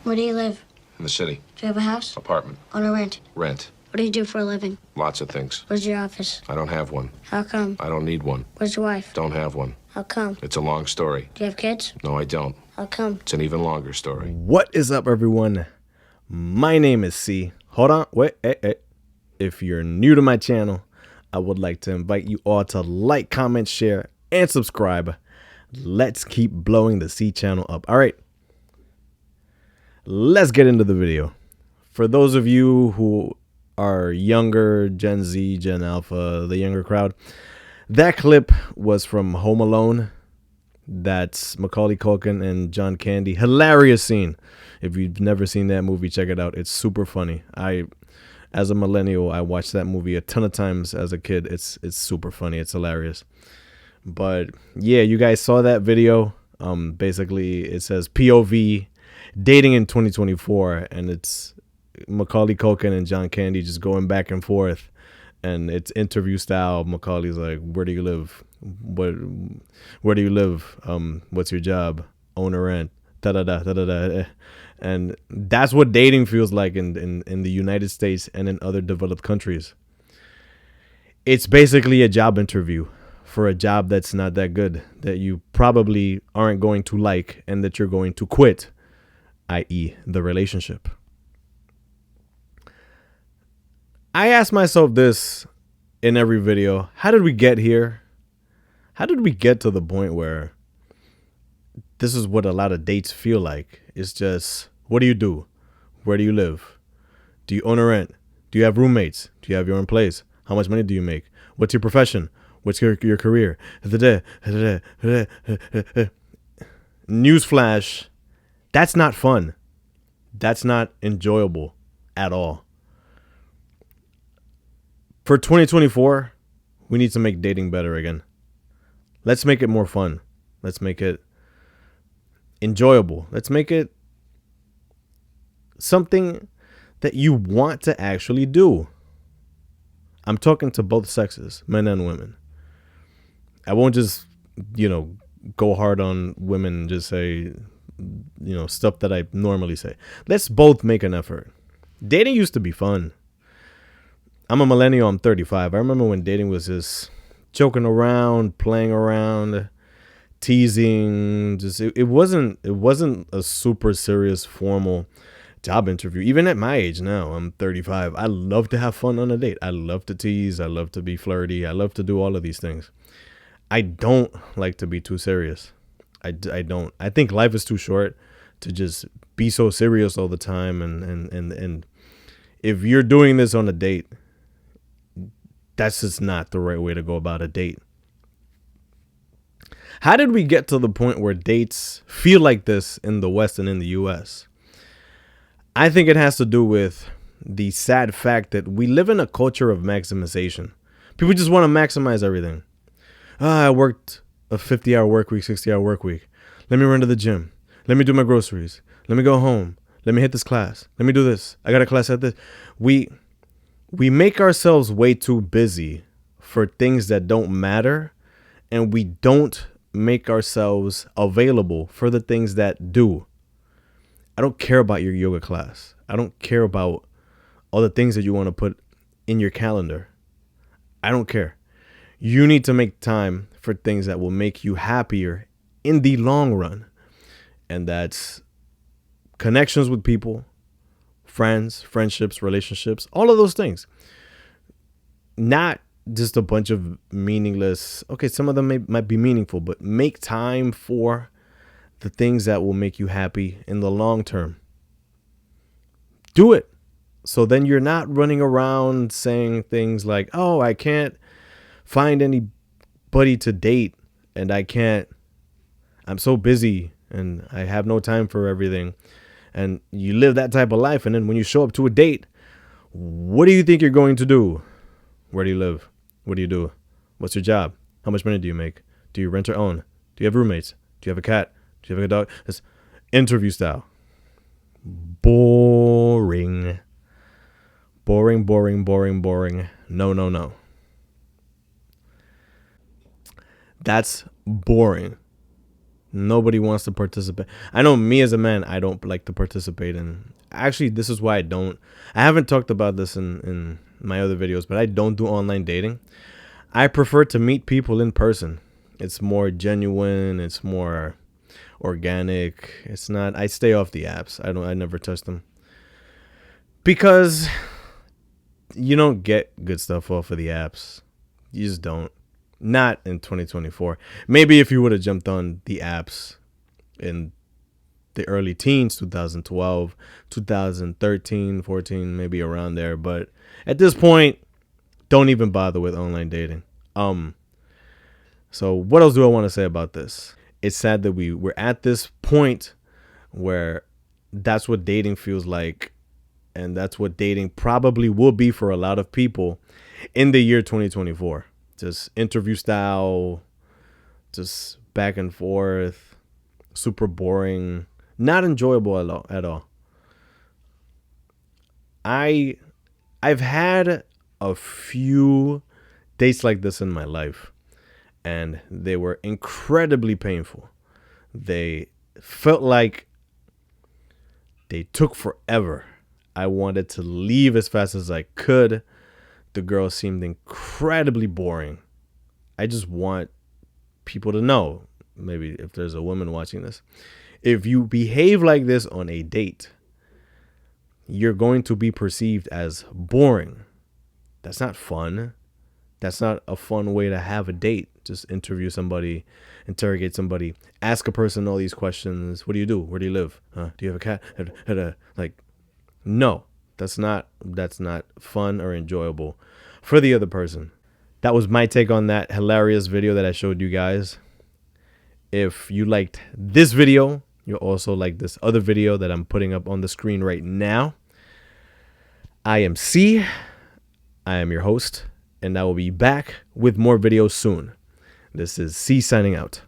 Where do you live? In the city. Do you have a house? Apartment. Own or rent? Rent. What do you do for a living? Lots of things. Where's your office? I don't have one. How come? I don't need one. Where's your wife? Don't have one. How come? It's a long story. Do you have kids? No, I don't. How come? It's an even longer story. What is up, everyone? My name is C. Hold on. Wait. If you're new to my channel, I would like to invite you all to like, comment, share, and subscribe. Let's keep blowing the C channel up. All right. Let's get into the video. For those of you who are younger, Gen Z, Gen Alpha, the younger crowd, that clip was from Home Alone. That's Macaulay Culkin and John Candy. Hilarious scene. If you've never seen that movie, check it out. It's super funny. As a millennial, I watched that movie a ton of times as a kid. It's super funny. It's hilarious. But yeah, you guys saw that video. Basically, it says POV dating in 2024, and it's Macaulay Culkin and John Candy just going back and forth, and it's interview style. Macaulay's like, "Where do you live? Where do you live? What's your job? Own or rent? Da da da da da da." And that's what dating feels like in the United States and in other developed countries. It's basically a job interview for a job that's not that good, that you probably aren't going to like, and that you're going to quit, i.e. the relationship. I ask myself this in every video. How did we get here? How did we get to the point where this is what a lot of dates feel like? It's just, what do you do? Where do you live? Do you own or rent? Do you have roommates? Do you have your own place? How much money do you make? What's your profession? What's your career? Newsflash, that's not fun. That's not enjoyable at all. For 2024, we need to make dating better again. Let's make it more fun. Let's make it enjoyable. Let's make it something that you want to actually do. I'm talking to both sexes, men and women. I won't just, go hard on women and just say, stuff that I normally say. Let's both make an effort. Dating used to be fun. I'm a millennial. I'm 35. I remember when dating was just joking around, playing around, teasing. Just it wasn't a super serious, formal job interview. Even at my age now, I'm 35. I love to have fun on a date. I love to tease. I love to be flirty. I love to do all of these things. I don't like to be too serious. I don't. I think life is too short to just be so serious all the time. And if you're doing this on a date, that's just not the right way to go about a date. How did we get to the point where dates feel like this in the West and in the US? I think it has to do with the sad fact that we live in a culture of maximization. People just want to maximize everything. I worked a 50-hour work week, 60-hour work week. Let me run to the gym. Let me do my groceries. Let me go home. Let me hit this class. Let me do this. I got a class at this. We make ourselves way too busy for things that don't matter, and we don't make ourselves available for the things that do. I don't care about your yoga class. I don't care about all the things that you want to put in your calendar. I don't care. You need to make time for things that will make you happier in the long run. And that's connections with people, friends, friendships, relationships, all of those things. Not just a bunch of meaningless. Okay, some of them might be meaningful, but make time for the things that will make you happy in the long term. Do it. So then you're not running around saying things like, oh, I can't find anybody to date, and I'm so busy and I have no time for everything. And you live that type of life, and then when you show up to a date, what do you think you're going to do? Where do you live? What do you do? What's your job? How much money do you make? Do you rent or own? Do you have roommates? Do you have a cat? Do you have a dog? It's interview style. Boring. Boring, boring, boring, boring. No. That's boring. Nobody wants to participate. I know me as a man, I don't like to participate in. Actually, this is why I don't. I haven't talked about this in my other videos, but I don't do online dating. I prefer to meet people in person. It's more genuine. It's more organic. It's not. I stay off the apps. I never touch them because you don't get good stuff off of the apps. You just don't. Not in 2024. Maybe if you would have jumped on the apps in the early teens, 2012, 2013, 14, maybe around there. But at this point, don't even bother with online dating. So what else do I want to say about this? It's sad that we're at this point where that's what dating feels like. And that's what dating probably will be for a lot of people in the year 2024. Just interview style, just back and forth, super boring, not enjoyable at all. I've had a few dates like this in my life, and they were incredibly painful. They felt like they took forever. I wanted to leave as fast as I could. The girl seemed incredibly boring. I just want people to know, maybe if there's a woman watching this, if you behave like this on a date, you're going to be perceived as boring. That's not fun. That's not a fun way to have a date. Just interview somebody, interrogate somebody, ask a person all these questions. What do you do? Where do you live? Do you have a cat? Like, no. That's not fun or enjoyable for the other person. That was my take on that hilarious video that I showed you guys. If you liked this video, you'll also like this other video that I'm putting up on the screen right now. I am C. I am your host, and I will be back with more videos soon. This is C signing out.